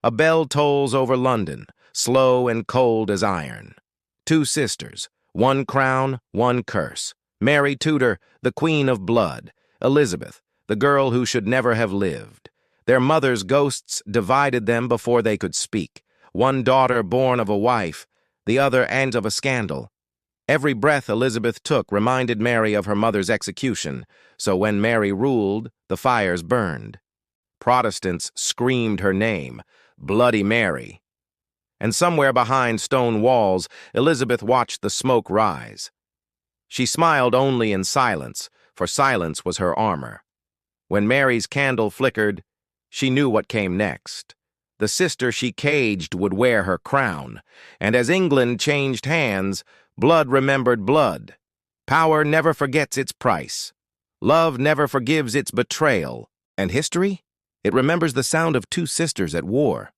A bell tolls over London, slow and cold as iron. Two sisters, one crown, one curse. Mary Tudor, the Queen of Blood. Elizabeth, the girl who should never have lived. Their mother's ghosts divided them before they could speak. One daughter born of a wife, the other aunt of a scandal. Every breath Elizabeth took reminded Mary of her mother's execution, so when Mary ruled, the fires burned. Protestants screamed her name, Bloody Mary. And somewhere behind stone walls, Elizabeth watched the smoke rise. She smiled only in silence, for silence was her armor. When Mary's candle flickered, she knew what came next. The sister she caged would wear her crown, and as England changed hands, blood remembered blood. Power never forgets its price. Love never forgives its betrayal. And history? It remembers the sound of two sisters at war.